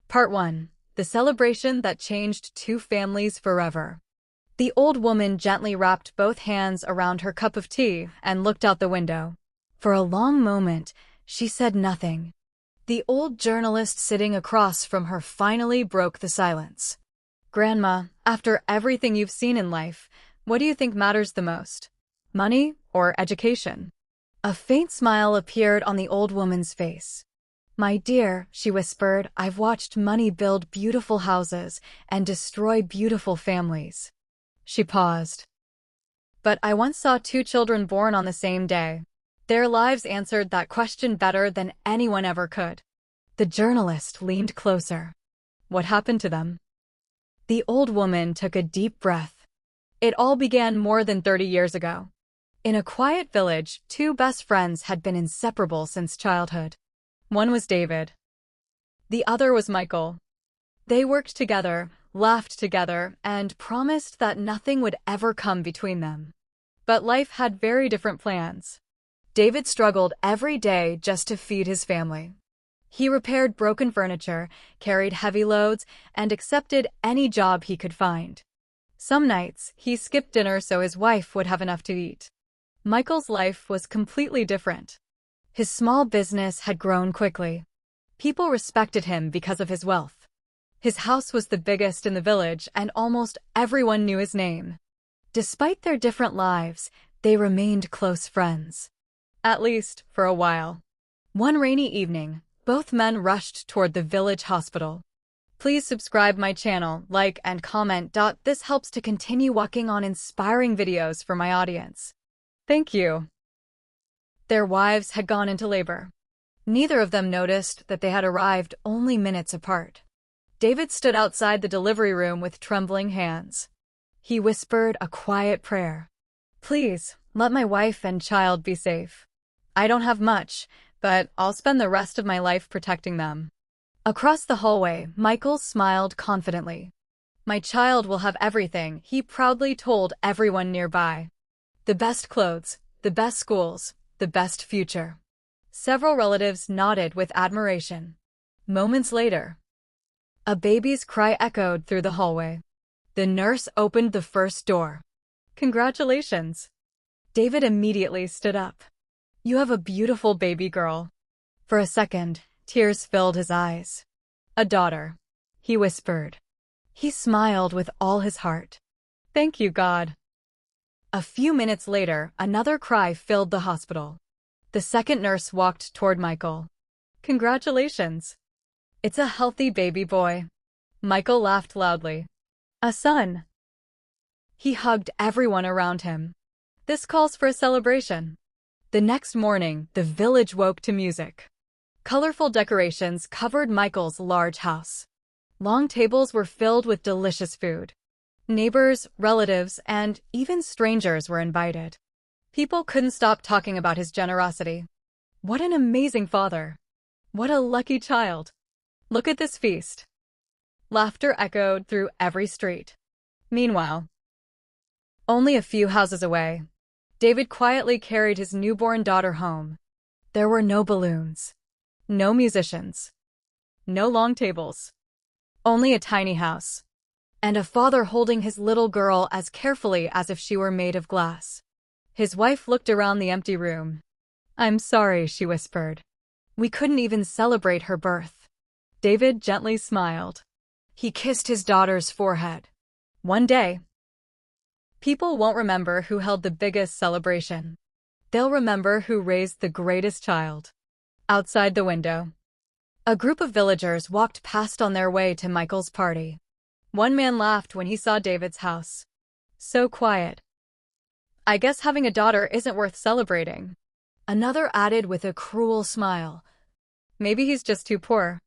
Part 1. The celebration that changed two families forever. The old woman gently wrapped both hands around her cup of tea and looked out the window. For a long moment, she said nothing. The old journalist sitting across from her finally broke the silence. "Grandma, after everything you've seen in life, what do you think matters the most? Money or education?" A faint smile appeared on the old woman's face. "My dear," she whispered, "I've watched money build beautiful houses and destroy beautiful families." She paused. "But I once saw two children born on the same day. Their lives answered that question better than anyone ever could." The journalist leaned closer. "What happened to them?" The old woman took a deep breath. "It all began more than 30 years ago. In a quiet village, two best friends had been inseparable since childhood. One was David. The other was Michael. They worked together, laughed together, and promised that nothing would ever come between them. But life had very different plans. David struggled every day just to feed his family. He repaired broken furniture, carried heavy loads, and accepted any job he could find. Some nights, he skipped dinner so his wife would have enough to eat. Michael's life was completely different. His small business had grown quickly. People respected him because of his wealth. His house was the biggest in the village, and almost everyone knew his name. Despite their different lives, they remained close friends. At least, for a while. One rainy evening, both men rushed toward the village hospital. Please subscribe my channel, like, and comment. This helps to continue working on inspiring videos for my audience. Thank you. Their wives had gone into labor. Neither of them noticed that they had arrived only minutes apart. David stood outside the delivery room with trembling hands. He whispered a quiet prayer. "Please, let my wife and child be safe. I don't have much, but I'll spend the rest of my life protecting them." Across the hallway, Michael smiled confidently. "My child will have everything," he proudly told everyone nearby. "The best clothes, the best schools, the best future." Several relatives nodded with admiration. Moments later, a baby's cry echoed through the hallway. The nurse opened the first door. "Congratulations." David immediately stood up. "You have a beautiful baby girl." For a second, tears filled his eyes. "A daughter," he whispered. He smiled with all his heart. "Thank you, God." A few minutes later, another cry filled the hospital. The second nurse walked toward Michael. "Congratulations. It's a healthy baby boy." Michael laughed loudly. "A son." He hugged everyone around him. "This calls for a celebration." The next morning, the village woke to music. Colorful decorations covered Michael's large house. Long tables were filled with delicious food. Neighbors, relatives, and even strangers were invited. People couldn't stop talking about his generosity. "What an amazing father! What a lucky child! Look at this feast!" Laughter echoed through every street. Meanwhile, only a few houses away, David quietly carried his newborn daughter home. There were no balloons, no musicians, no long tables, only a tiny house, and a father holding his little girl as carefully as if she were made of glass. His wife looked around the empty room. "I'm sorry," she whispered. "We couldn't even celebrate her birth." David gently smiled. He kissed his daughter's forehead. "One day, people won't remember who held the biggest celebration. They'll remember who raised the greatest child." Outside the window, a group of villagers walked past on their way to Michael's party. One man laughed when he saw David's house. "So quiet. I guess having a daughter isn't worth celebrating." Another added with a cruel smile. "Maybe he's just too poor."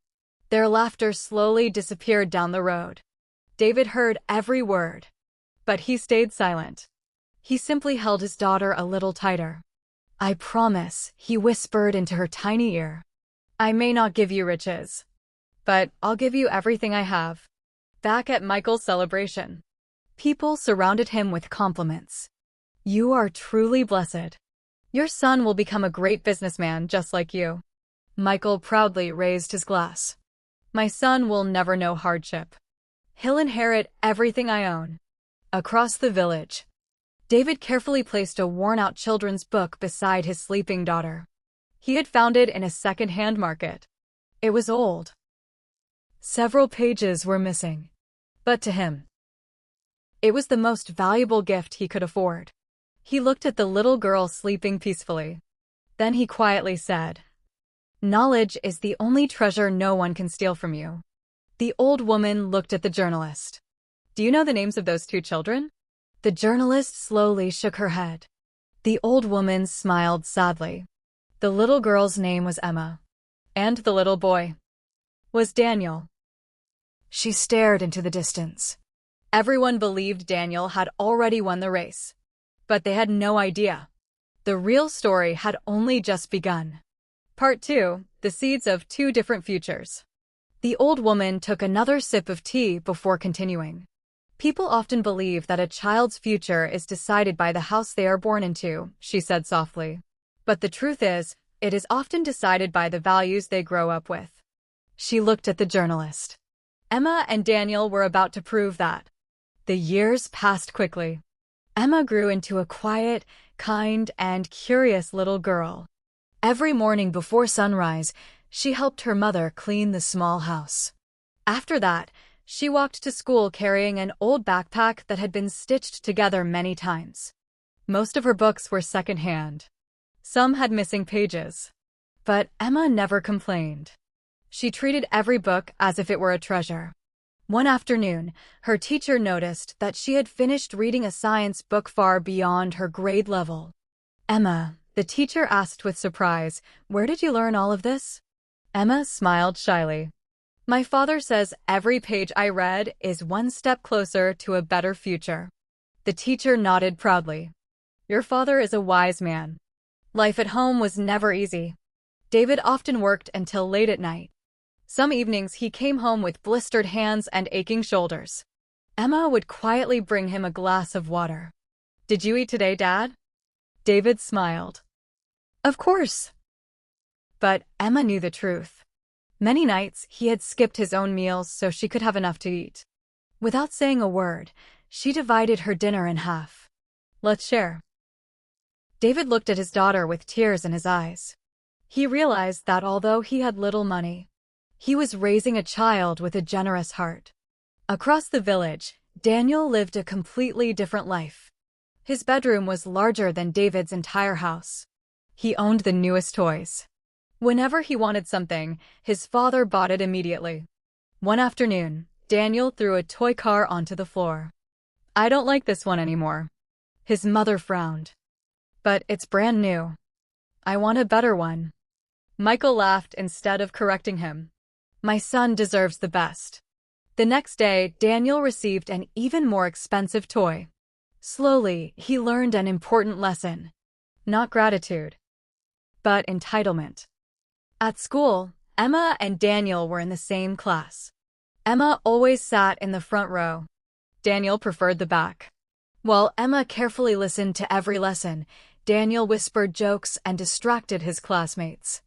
Their laughter slowly disappeared down the road. David heard every word, but he stayed silent. He simply held his daughter a little tighter. "I promise," he whispered into her tiny ear. "I may not give you riches, but I'll give you everything I have." Back at Michael's celebration, people surrounded him with compliments. "You are truly blessed. Your son will become a great businessman just like you." Michael proudly raised his glass. My son will never know hardship. He'll inherit everything I own. Across the village, David carefully placed a worn-out children's book beside his sleeping daughter. He had found it in a second-hand market. It was old. Several pages were missing. But to him, it was the most valuable gift he could afford. He looked at the little girl sleeping peacefully. Then he quietly said, "Knowledge is the only treasure no one can steal from you." The old woman looked at the journalist. "Do you know the names of those two children?" The journalist slowly shook her head. The old woman smiled sadly. The little girl's name was Emma, and the little boy was Daniel. She stared into the distance. Everyone believed Daniel had already won the race, but they had no idea. The real story had only just begun. Part 2: The Seeds of Two Different Futures. The old woman took another sip of tea before continuing. "People often believe that a child's future is decided by the house they are born into," she said softly. "But the truth is, it is often decided by the values they grow up with." She looked at the journalist. Emma and Daniel were about to prove that. The years passed quickly. Emma grew into a quiet, kind, and curious little girl. Every morning before sunrise, she helped her mother clean the small house. After that, she walked to school carrying an old backpack that had been stitched together many times. Most of her books were secondhand. Some had missing pages. But Emma never complained. She treated every book as if it were a treasure. One afternoon, her teacher noticed that she had finished reading a science book far beyond her grade level. "Emma," the teacher asked with surprise, "where did you learn all of this?" Emma smiled shyly. "My father says every page I read is one step closer to a better future." The teacher nodded proudly. "Your father is a wise man." Life at home was never easy. David often worked until late at night. Some evenings he came home with blistered hands and aching shoulders. Emma would quietly bring him a glass of water. "Did you eat today, Dad?" David smiled. "Of course." But Emma knew the truth. Many nights he had skipped his own meals so she could have enough to eat. Without saying a word, she divided her dinner in half. "Let's share." David looked at his daughter with tears in his eyes. He realized that although he had little money, he was raising a child with a generous heart. Across the village, Daniel lived a completely different life. His bedroom was larger than David's entire house. He owned the newest toys. Whenever he wanted something, his father bought it immediately. One afternoon, Daniel threw a toy car onto the floor. "I don't like this one anymore." His mother frowned. "But it's brand new." "I want a better one." Michael laughed instead of correcting him. "My son deserves the best." The next day, Daniel received an even more expensive toy. Slowly, he learned an important lesson. Not gratitude, but entitlement. At school, Emma and Daniel were in the same class. Emma always sat in the front row. Daniel preferred the back. While Emma carefully listened to every lesson, Daniel whispered jokes and distracted his classmates.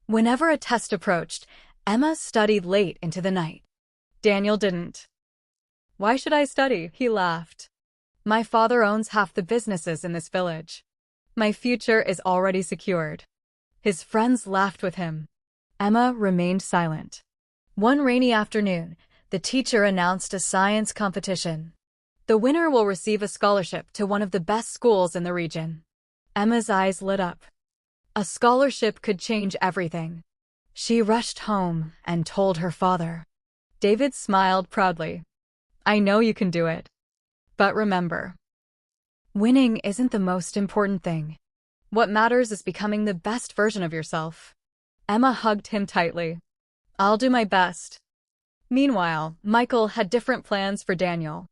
Whenever a test approached, Emma studied late into the night. Daniel didn't. "Why should I study?" he laughed. "My father owns half the businesses in this village. My future is already secured." His friends laughed with him. Emma remained silent. One rainy afternoon, the teacher announced a science competition. The winner will receive a scholarship to one of the best schools in the region. Emma's eyes lit up. A scholarship could change everything. She rushed home and told her father. David smiled proudly. "I know you can do it. But remember, winning isn't the most important thing. What matters is becoming the best version of yourself." Emma hugged him tightly. "I'll do my best." Meanwhile, Michael had different plans for Daniel.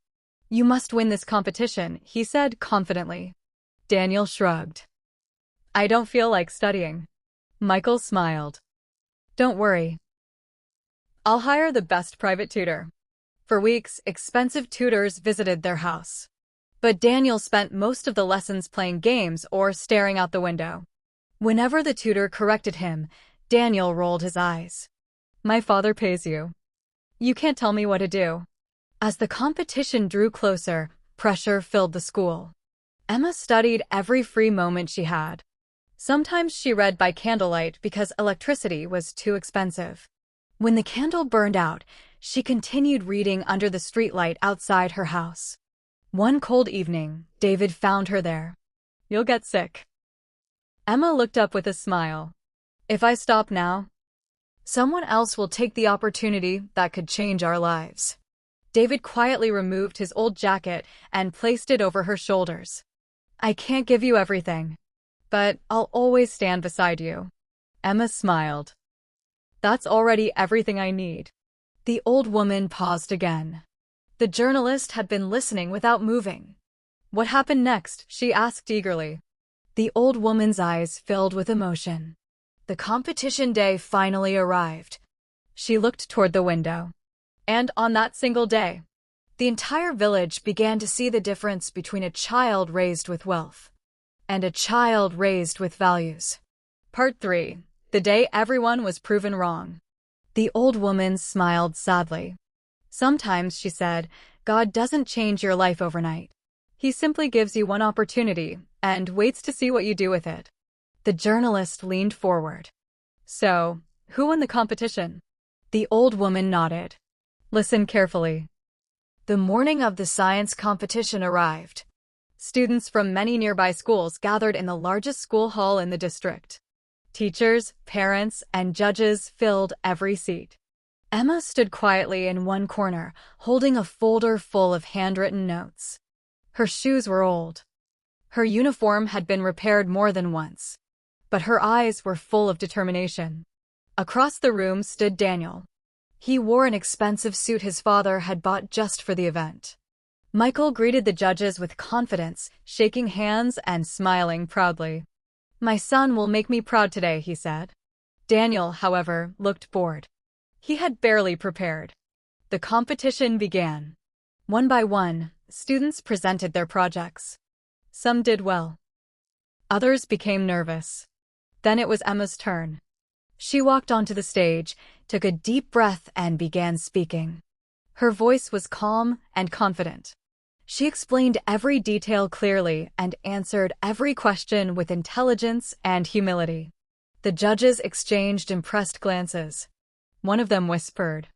"You must win this competition," he said confidently. Daniel shrugged. "I don't feel like studying." Michael smiled. "Don't worry. I'll hire the best private tutor." For weeks, expensive tutors visited their house. But Daniel spent most of the lessons playing games or staring out the window. Whenever the tutor corrected him, Daniel rolled his eyes. "My father pays you." You can't tell me what to do. As the competition drew closer, pressure filled the school. Emma studied every free moment she had. Sometimes she read by candlelight because electricity was too expensive. When the candle burned out, she continued reading under the streetlight outside her house. One cold evening, David found her there. You'll get sick. Emma looked up with a smile. If I stop now, someone else will take the opportunity that could change our lives. David quietly removed his old jacket and placed it over her shoulders. I can't give you everything, but I'll always stand beside you. Emma smiled. That's already everything I need. The old woman paused again. The journalist had been listening without moving. What happened next? She asked eagerly. The old woman's eyes filled with emotion. The competition day finally arrived. She looked toward the window. And on that single day, the entire village began to see the difference between a child raised with wealth and a child raised with values. Part 3. The day everyone was proven wrong. The old woman smiled sadly. Sometimes, she said, God doesn't change your life overnight. He simply gives you one opportunity and waits to see what you do with it. The journalist leaned forward. So, who won the competition? The old woman nodded. Listen carefully. The morning of the science competition arrived. Students from many nearby schools gathered in the largest school hall in the district. Teachers, parents, and judges filled every seat. Emma stood quietly in one corner, holding a folder full of handwritten notes. Her shoes were old. Her uniform had been repaired more than once. But her eyes were full of determination. Across the room stood Daniel. He wore an expensive suit his father had bought just for the event. Michael greeted the judges with confidence, shaking hands and smiling proudly. My son will make me proud today, he said. Daniel, however, looked bored. He had barely prepared. The competition began. One by one, students presented their projects. Some did well. Others became nervous. Then it was Emma's turn. She walked onto the stage, took a deep breath, and began speaking. Her voice was calm and confident. She explained every detail clearly and answered every question with intelligence and humility. The judges exchanged impressed glances. One of them whispered,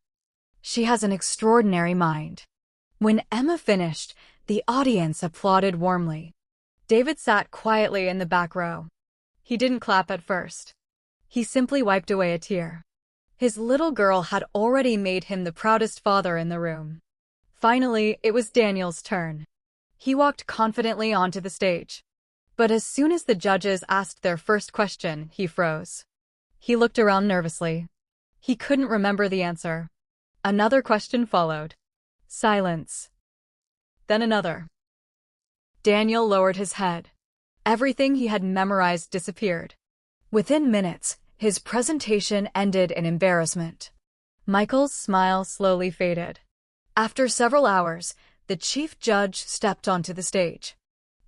"She has an extraordinary mind." When Emma finished, the audience applauded warmly. David sat quietly in the back row. He didn't clap at first. He simply wiped away a tear. His little girl had already made him the proudest father in the room. Finally, it was Daniel's turn. He walked confidently onto the stage. But as soon as the judges asked their first question, he froze. He looked around nervously. He couldn't remember the answer. Another question followed. Silence. Then another. Daniel lowered his head. Everything he had memorized disappeared. Within minutes, his presentation ended in embarrassment. Michael's smile slowly faded. After several hours, the chief judge stepped onto the stage.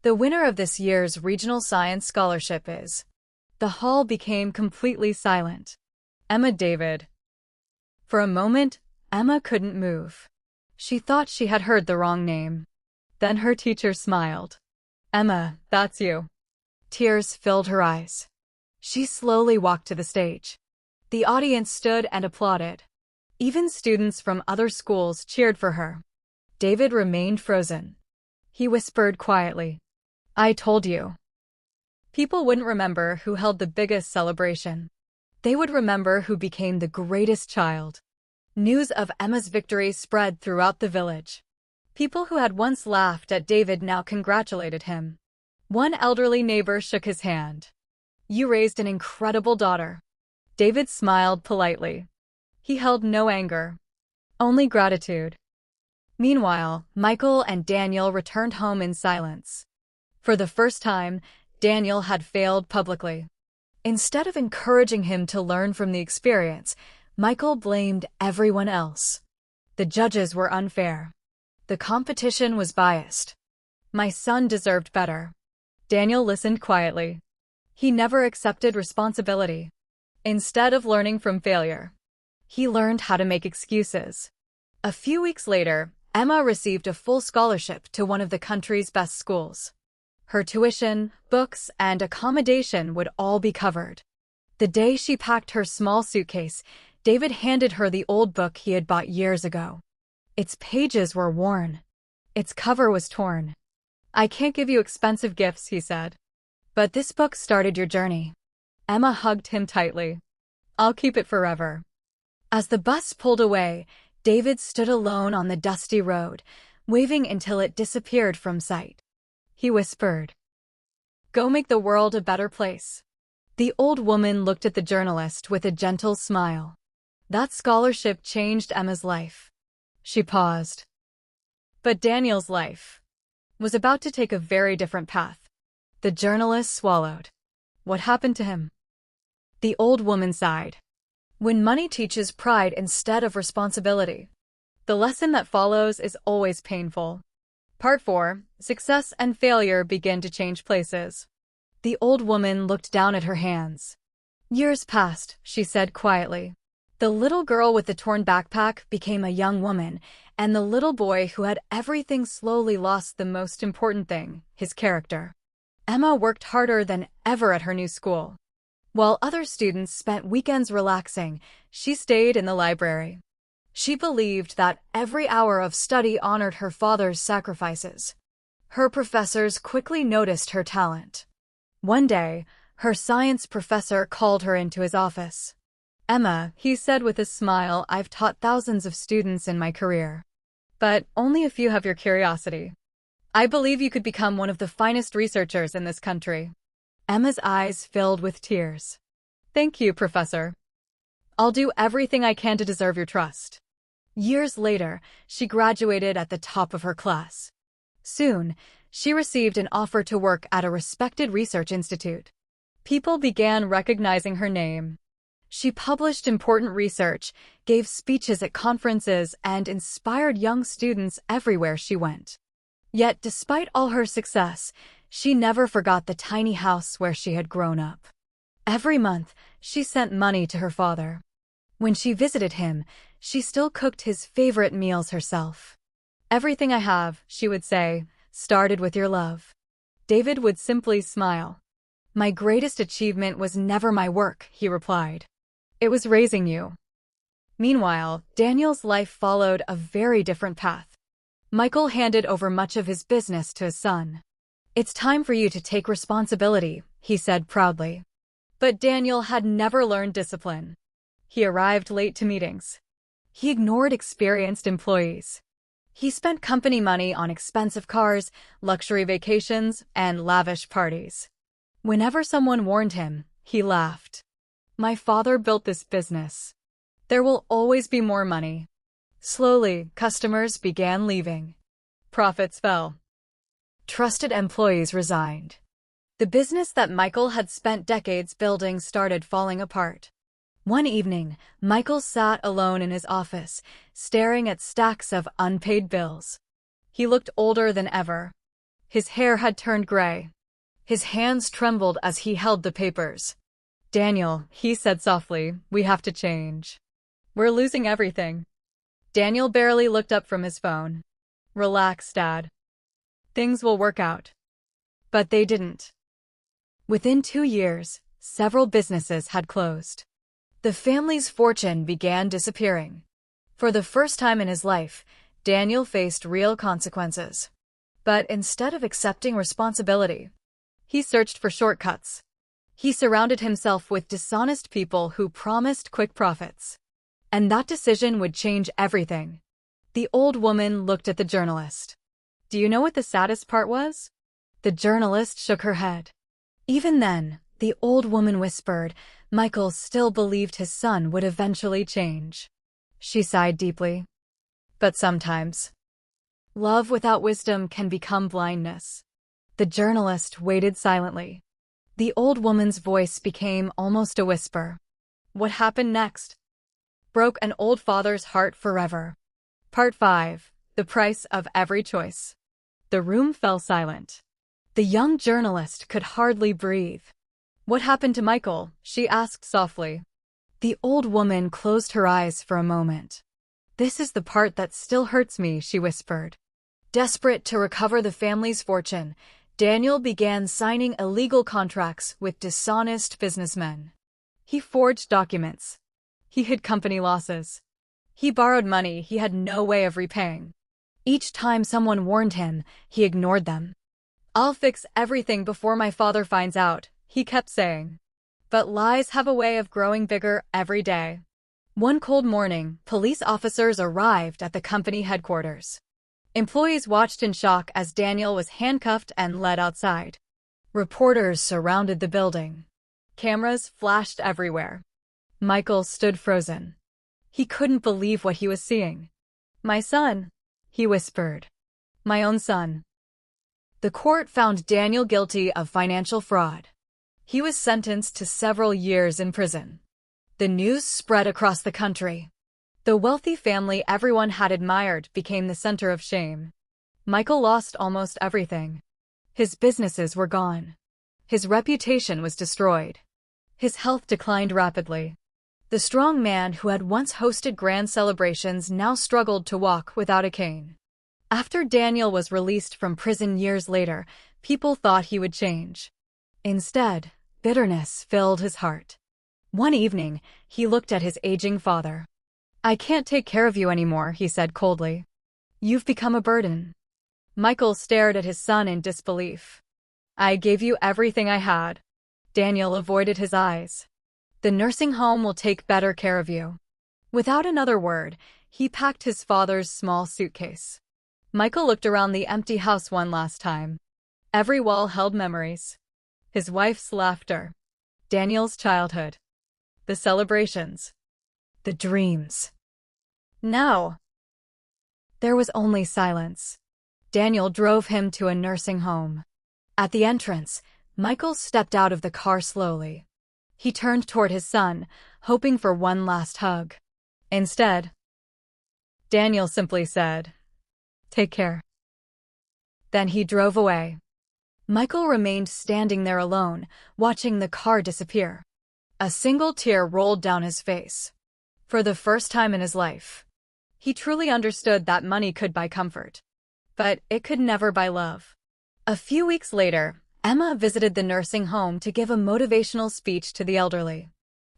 The winner of this year's regional science scholarship is. The hall became completely silent. Emma David. For a moment, Emma couldn't move. She thought she had heard the wrong name. Then her teacher smiled. Emma, that's you. Tears filled her eyes. She slowly walked to the stage. The audience stood and applauded. Even students from other schools cheered for her. David remained frozen. He whispered quietly, I told you. People wouldn't remember who held the biggest celebration. They would remember who became the greatest child. News of Emma's victory spread throughout the village. People who had once laughed at David now congratulated him. One elderly neighbor shook his hand. You raised an incredible daughter. David smiled politely. He held no anger, only gratitude. Meanwhile, Michael and Daniel returned home in silence. For the first time, Daniel had failed publicly. Instead of encouraging him to learn from the experience, Michael blamed everyone else. The judges were unfair. The competition was biased. My son deserved better. Daniel listened quietly. He never accepted responsibility. Instead of learning from failure, he learned how to make excuses. A few weeks later, Emma received a full scholarship to one of the country's best schools. Her tuition, books, and accommodation would all be covered. The day she packed her small suitcase, David handed her the old book he had bought years ago. Its pages were worn. Its cover was torn. "I can't give you expensive gifts," he said. "But this book started your journey." Emma hugged him tightly. "I'll keep it forever." As the bus pulled away, David stood alone on the dusty road, waving until it disappeared from sight. He whispered, "Go make the world a better place." The old woman looked at the journalist with a gentle smile. That scholarship changed Emma's life. She paused. But Daniel's life was about to take a very different path. The journalist swallowed. "What happened to him?" The old woman sighed. "When money teaches pride instead of responsibility, the lesson that follows is always painful." Part 4. Success and failure begin to change places. The old woman looked down at her hands. "Years passed," she said quietly. The little girl with the torn backpack became a young woman, and the little boy who had everything slowly lost the most important thing, his character. Emma worked harder than ever at her new school. While other students spent weekends relaxing, she stayed in the library. She believed that every hour of study honored her father's sacrifices. Her professors quickly noticed her talent. One day, her science professor called her into his office. "Emma," he said with a smile, "I've taught thousands of students in my career. But only a few have your curiosity. I believe you could become one of the finest researchers in this country." Emma's eyes filled with tears. "Thank you, Professor. I'll do everything I can to deserve your trust." Years later, she graduated at the top of her class. Soon, she received an offer to work at a respected research institute. People began recognizing her name. She published important research, gave speeches at conferences, and inspired young students everywhere she went. Yet, despite all her success, she never forgot the tiny house where she had grown up. Every month, she sent money to her father. When she visited him, she still cooked his favorite meals herself. "Everything I have," she would say, "started with your love." David would simply smile. "My greatest achievement was never my work," he replied. "It was raising you." Meanwhile, Daniel's life followed a very different path. Michael handed over much of his business to his son. "It's time for you to take responsibility," he said proudly. But Daniel had never learned discipline. He arrived late to meetings. He ignored experienced employees. He spent company money on expensive cars, luxury vacations, and lavish parties. Whenever someone warned him, he laughed. "My father built this business. There will always be more money." Slowly, customers began leaving. Profits fell. Trusted employees resigned. The business that Michael had spent decades building started falling apart. One evening, Michael sat alone in his office, staring at stacks of unpaid bills. He looked older than ever. His hair had turned gray. His hands trembled as he held the papers. "Daniel," he said softly, "we have to change. We're losing everything." Daniel barely looked up from his phone. "Relax, Dad. Things will work out." But they didn't. Within 2 years, several businesses had closed. The family's fortune began disappearing. For the first time in his life, Daniel faced real consequences. But instead of accepting responsibility, he searched for shortcuts. He surrounded himself with dishonest people who promised quick profits. And that decision would change everything. The old woman looked at the journalist. "Do you know what the saddest part was?" The journalist shook her head. Even then, the old woman whispered, Michael still believed his son would eventually change. She sighed deeply. "But sometimes, love without wisdom can become blindness." The journalist waited silently. The old woman's voice became almost a whisper. "What happened next broke an old father's heart forever." Part 5. The Price of Every Choice. The room fell silent. The young journalist could hardly breathe. "What happened to Michael?" she asked softly. The old woman closed her eyes for a moment. "This is the part that still hurts me," she whispered. Desperate to recover the family's fortune, Daniel began signing illegal contracts with dishonest businessmen. He forged documents. He hid company losses. He borrowed money he had no way of repaying. Each time someone warned him, he ignored them. "I'll fix everything before my father finds out," he kept saying. But lies have a way of growing bigger every day. One cold morning, police officers arrived at the company headquarters. Employees watched in shock as Daniel was handcuffed and led outside. Reporters surrounded the building. Cameras flashed everywhere. Michael stood frozen. He couldn't believe what he was seeing. "My son," he whispered. "My own son." The court found Daniel guilty of financial fraud. He was sentenced to several years in prison. The news spread across the country. The wealthy family everyone had admired became the center of shame. Michael lost almost everything. His businesses were gone. His reputation was destroyed. His health declined rapidly. The strong man who had once hosted grand celebrations now struggled to walk without a cane. After Daniel was released from prison years later, people thought he would change. Instead, bitterness filled his heart. One evening, he looked at his aging father. "I can't take care of you anymore," he said coldly. "You've become a burden." Michael stared at his son in disbelief. "I gave you everything I had." Daniel avoided his eyes. "The nursing home will take better care of you." Without another word, he packed his father's small suitcase. Michael looked around the empty house one last time. Every wall held memories. His wife's laughter. Daniel's childhood. The celebrations. The dreams. Now, there was only silence. Daniel drove him to a nursing home. At the entrance, Michael stepped out of the car slowly. He turned toward his son, hoping for one last hug. Instead, Daniel simply said, "Take care." Then he drove away. Michael remained standing there alone, watching the car disappear. A single tear rolled down his face. For the first time in his life, he truly understood that money could buy comfort. But it could never buy love. A few weeks later, Emma visited the nursing home to give a motivational speech to the elderly.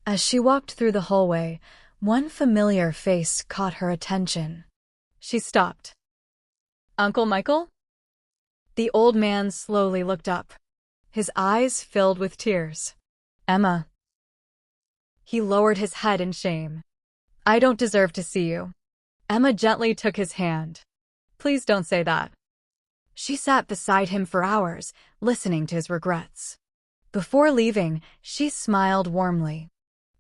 As she walked through the hallway, one familiar face caught her attention. She stopped. "Uncle Michael?" The old man slowly looked up, his eyes filled with tears. "Emma." He lowered his head in shame. "I don't deserve to see you." Emma gently took his hand. "Please don't say that." She sat beside him for hours, listening to his regrets. Before leaving, she smiled warmly.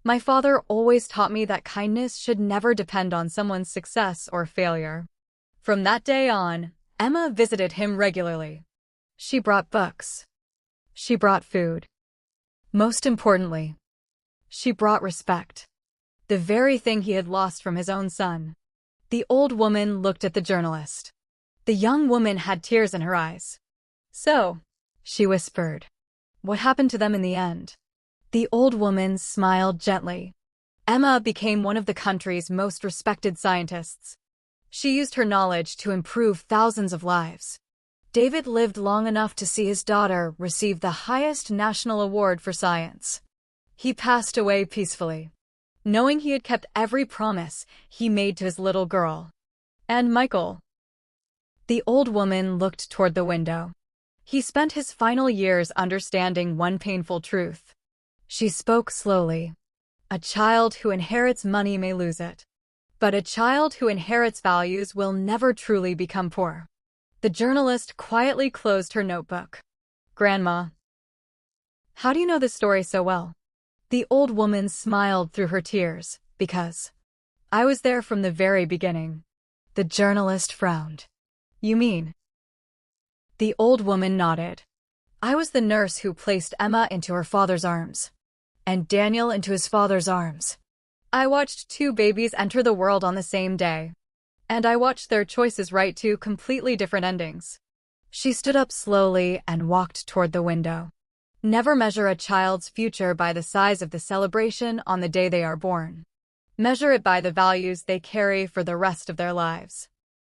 "My father always taught me that kindness should never depend on someone's success or failure." From that day on, Emma visited him regularly. She brought books. She brought food. Most importantly, she brought respect. The very thing he had lost from his own son. The old woman looked at the journalist. The young woman had tears in her eyes. "So," she whispered, "what happened to them in the end?" The old woman smiled gently. Emma became one of the country's most respected scientists. She used her knowledge to improve thousands of lives. David lived long enough to see his daughter receive the highest national award for science. He passed away peacefully, knowing he had kept every promise he made to his little girl. And Michael? The old woman looked toward the window. He spent his final years understanding one painful truth. She spoke slowly. "A child who inherits money may lose it. But a child who inherits values will never truly become poor." The journalist quietly closed her notebook. "Grandma, how do you know this story so well?" The old woman smiled through her tears. "Because I was there from the very beginning." The journalist frowned. "You mean?" The old woman nodded. "I was the nurse who placed Emma into her father's arms, and Daniel into his father's arms. I watched two babies enter the world on the same day, and I watched their choices write two completely different endings." She stood up slowly and walked toward the window. Never measure a child's future by the size of the celebration on the day they are born. Measure it by the values they carry for the rest of their lives.